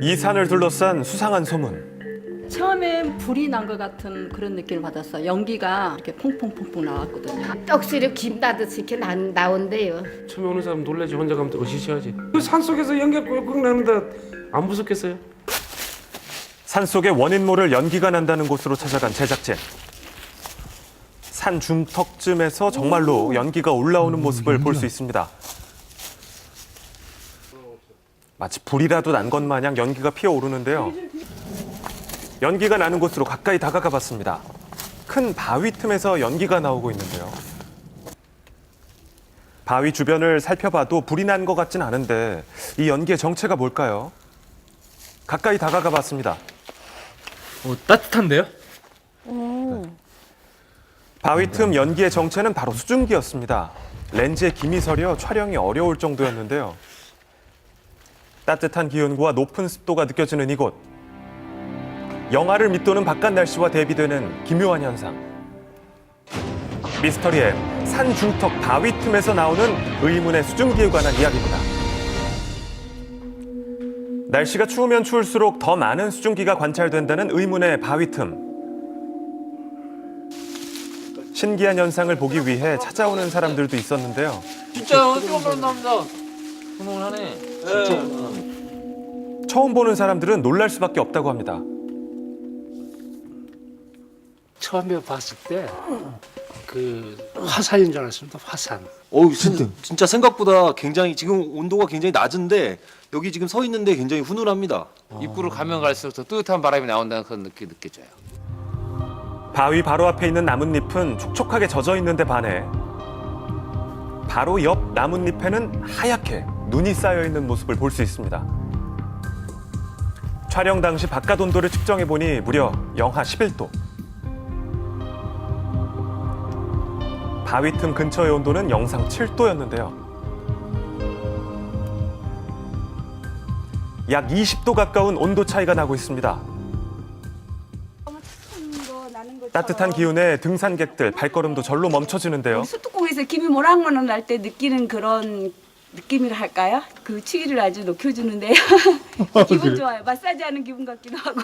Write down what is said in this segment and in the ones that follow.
이 산을 둘러싼 수상한 소문. 처음엔 불이 난 것 같은 그런 느낌을 받았어요. 연기가 이렇게 퐁퐁퐁퐁 나왔거든요. 떡시를 김 나듯이 이렇게 나온대요. 처음에 오는 사람 놀라지 혼자 가면 또 으시셔야지. 그 산속에서 연기가 꿀꿀 나는데 안 무섭겠어요? 산속에 원인 모를 연기가 난다는 곳으로 찾아간 제작진. 산 중턱쯤에서 정말로 연기가 올라오는 모습을 볼 수 있습니다. 마치 불이라도 난 것 마냥 연기가 피어오르는데요. 연기가 나는 곳으로 가까이 다가가 봤습니다. 큰 바위 틈에서 연기가 나오고 있는데요. 바위 주변을 살펴봐도 불이 난 것 같진 않은데 이 연기의 정체가 뭘까요? 가까이 다가가 봤습니다. 따뜻한데요? 바위 틈 연기의 정체는 바로 수증기였습니다. 렌즈에 김이 서려 촬영이 어려울 정도였는데요. 따뜻한 기온과 높은 습도가 느껴지는 이곳. 영하를 밑도는 바깥 날씨와 대비되는 기묘한 현상. 미스터리의 산 중턱 바위 틈에서 나오는 의문의 수증기에 관한 이야기입니다. 날씨가 추우면 추울수록 더 많은 수증기가 관찰된다는 의문의 바위 틈. 신기한 현상을 보기 위해 찾아오는 사람들도 있었는데요. 진짜 어떤 남자 훈훈하네. 처음 보는 사람들은 놀랄 수밖에 없다고 합니다. 처음에 봤을 때 그 화산인 줄 알았습니다. 화산. 진짜 생각보다 굉장히 지금 온도가 굉장히 낮은데 여기 지금 서 있는데 굉장히 훈훈합니다. 입구를 가면 갈수록 더 뜨뜻한 바람이 나온다는 그런 느낌이 느껴져요. 바위 바로 앞에 있는 나뭇잎은 촉촉하게 젖어 있는데 반해 바로 옆 나뭇잎에는 하얗게 눈이 쌓여 있는 모습을 볼 수 있습니다. 촬영 당시 바깥 온도를 측정해 보니 무려 영하 11도. 바위 틈 근처의 온도는 영상 7도였는데요. 약 20도 가까운 온도 차이가 나고 있습니다. 따뜻한 기운에 등산객들 발걸음도 절로 멈춰지는데요. 수도꼭에서 김이 모락모락 날 때 느끼는 그런 느낌이라 할까요? 그 추위를 아주 녹여주는데요. 기분 좋아요. 마사지하는 기분 같기도 하고.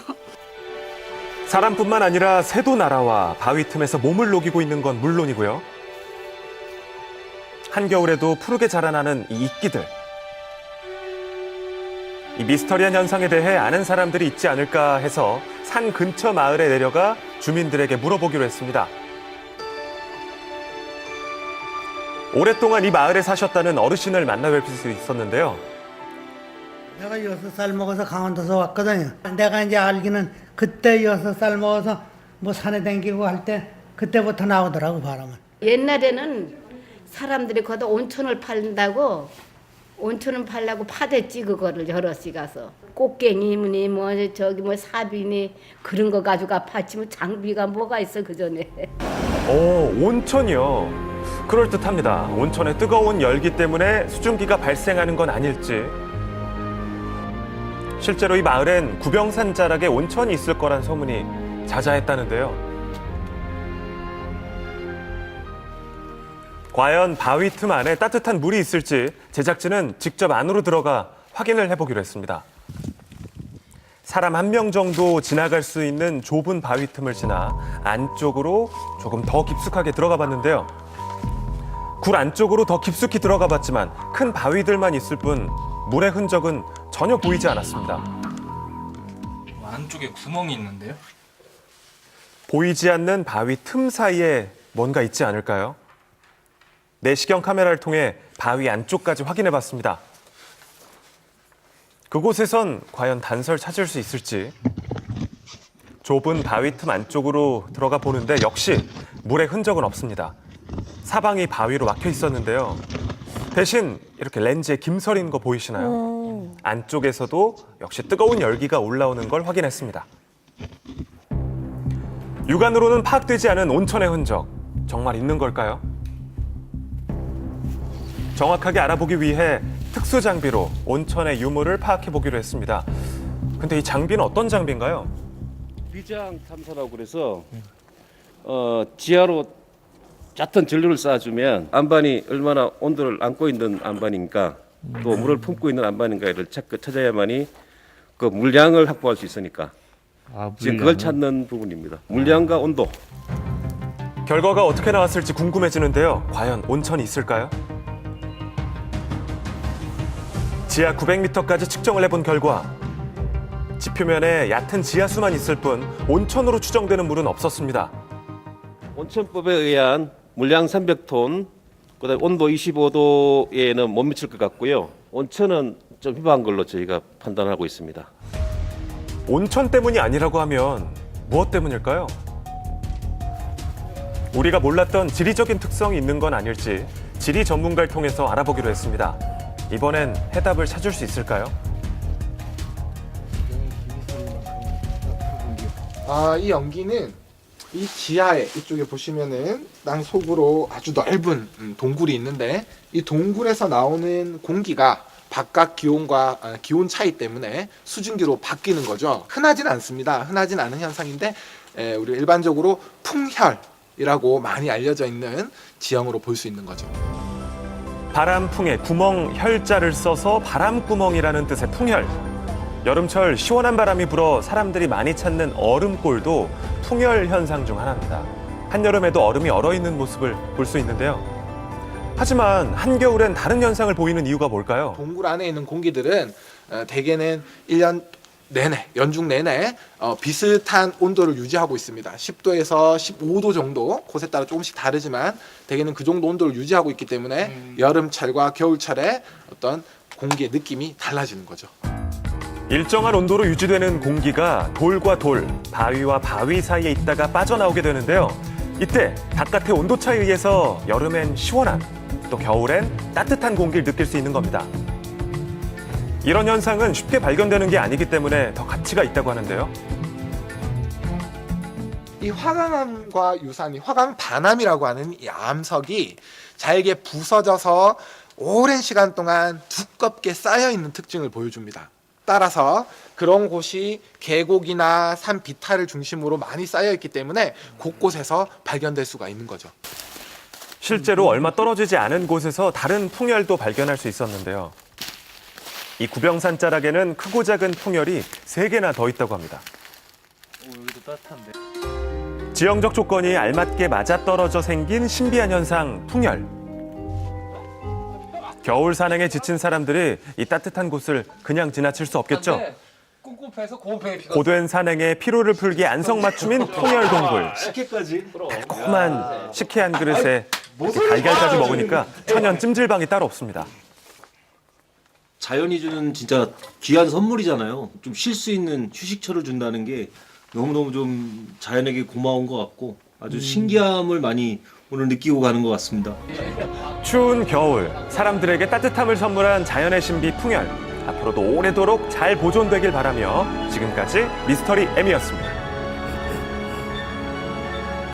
사람뿐만 아니라 새도 날아와 바위 틈에서 몸을 녹이고 있는 건 물론이고요. 한겨울에도 푸르게 자라나는 이 이끼들. 이 미스터리한 현상에 대해 아는 사람들이 있지 않을까 해서 산 근처 마을에 내려가 주민들에게 물어보기로 했습니다. 오랫동안 이 마을에 사셨다는 어르신을 만나뵐 수 있었는데요. 내가 6살 먹어서 강원도에서 왔거든요. 내가 이제 알기는 그때 6살 먹어서 뭐 산에 다니고 할 때 그때부터 나오더라고 바람은. 옛날에는 사람들이 거기다 온천을 팔린다고 온천을 팔려고 파댔지 그거를 여럿이 가서 꽃갱이니 뭐 저기 뭐 사비니 그런 거 가지고 아팠지만 장비가 뭐가 있어 그 전에. 온천이요. 그럴듯합니다. 온천의 뜨거운 열기 때문에 수증기가 발생하는 건 아닐지. 실제로 이 마을엔 구병산 자락에 온천이 있을 거란 소문이 자자했다는데요. 과연 바위 틈 안에 따뜻한 물이 있을지 제작진은 직접 안으로 들어가 확인을 해보기로 했습니다. 사람 한 명 정도 지나갈 수 있는 좁은 바위 틈을 지나 안쪽으로 조금 더 깊숙하게 들어가 봤는데요. 굴 안쪽으로 더 깊숙이 들어가 봤지만 큰 바위들만 있을 뿐 물의 흔적은 전혀 보이지 않았습니다. 안쪽에 구멍이 있는데요? 보이지 않는 바위 틈 사이에 뭔가 있지 않을까요? 내시경 카메라를 통해 바위 안쪽까지 확인해 봤습니다. 그곳에선 과연 단서를 찾을 수 있을지. 좁은 바위 틈 안쪽으로 들어가 보는데 역시 물의 흔적은 없습니다. 사방이 바위로 막혀 있었는데요. 대신 이렇게 렌즈에 김 서린 거 보이시나요? 안쪽에서도 역시 뜨거운 열기가 올라오는 걸 확인했습니다. 육안으로는 파악되지 않은 온천의 흔적, 정말 있는 걸까요? 정확하게 알아보기 위해 특수 장비로 온천의 유무를 파악해 보기로 했습니다. 근데 이 장비는 어떤 장비인가요? 비장 탐사라고 그래서 지하로 얕은 전류를 쏴주면 안반이 얼마나 온도를 안고 있는 안반인가 또 물을 품고 있는 안반인가를 찾아야만이 그 물량을 확보할 수 있으니까 지금 그걸 찾는 부분입니다. 물량과 온도. 결과가 어떻게 나왔을지 궁금해지는데요. 과연 온천이 있을까요? 지하 900m까지 측정을 해본 결과 지표면에 얕은 지하수만 있을 뿐 온천으로 추정되는 물은 없었습니다. 온천법에 의한 물량 300톤, 그다음 온도 25도에는 못 미칠 것 같고요. 온천은 좀 희박한 걸로 저희가 판단하고 있습니다. 온천 때문이 아니라고 하면 무엇 때문일까요? 우리가 몰랐던 지리적인 특성이 있는 건 아닐지 지리 전문가를 통해서 알아보기로 했습니다. 이번엔 해답을 찾을 수 있을까요? 이 연기는 이 지하에 이쪽에 보시면은 땅 속으로 아주 넓은 동굴이 있는데 이 동굴에서 나오는 공기가 바깥 기온과 기온 차이 때문에 수증기로 바뀌는 거죠. 흔하진 않습니다. 흔하진 않은 현상인데 우리 일반적으로 풍혈이라고 많이 알려져 있는 지형으로 볼 수 있는 거죠. 바람풍에 구멍 혈자를 써서 바람구멍이라는 뜻의 풍혈. 여름철 시원한 바람이 불어 사람들이 많이 찾는 얼음골도 풍혈 현상 중 하나입니다. 한여름에도 얼음이 얼어있는 모습을 볼 수 있는데요. 하지만 한겨울엔 다른 현상을 보이는 이유가 뭘까요? 동굴 안에 있는 공기들은 대개는 1년 내내, 연중 내내 비슷한 온도를 유지하고 있습니다. 10도에서 15도 정도, 곳에 따라 조금씩 다르지만 대개는 그 정도 온도를 유지하고 있기 때문에 여름철과 겨울철에 어떤 공기의 느낌이 달라지는 거죠. 일정한 온도로 유지되는 공기가 돌과 돌, 바위와 바위 사이에 있다가 빠져나오게 되는데요. 이때 바깥의 온도 차에 의해서 여름엔 시원한, 또 겨울엔 따뜻한 공기를 느낄 수 있는 겁니다. 이런 현상은 쉽게 발견되는 게 아니기 때문에 더 가치가 있다고 하는데요. 이 화강암과 유사한 이 화강반암이라고 하는 이 암석이 잘게 부서져서 오랜 시간 동안 두껍게 쌓여 있는 특징을 보여줍니다. 따라서 그런 곳이 계곡이나 산 비탈을 중심으로 많이 쌓여 있기 때문에 곳곳에서 발견될 수가 있는 거죠. 실제로 얼마 떨어지지 않은 곳에서 다른 풍열도 발견할 수 있었는데요. 이 구병산 자락에는 크고 작은 풍열이 3개나 더 있다고 합니다. 여기도 따뜻한데. 지형적 조건이 알맞게 맞아떨어져 생긴 신비한 현상, 풍열. 겨울 산행에 지친 사람들이 이 따뜻한 곳을 그냥 지나칠 수 없겠죠. 꿉꿉해서 고온병이 고된 산행에 피로를 풀기 안성맞춤인 풍열 동굴. 식혜까지. 달콤한 식혜 한 그릇에 이렇게 달걀까지 먹으니까 천연 찜질방이 따로 없습니다. 자연이 주는 진짜 귀한 선물이잖아요. 좀 쉴 수 있는 휴식처를 준다는 게 너무너무 좀 자연에게 고마운 것 같고 아주 신기함을 많이 오늘 느끼고 가는 것 같습니다. 추운 겨울, 사람들에게 따뜻함을 선물한 자연의 신비 풍열. 앞으로도 오래도록 잘 보존되길 바라며 지금까지 미스터리 M이었습니다.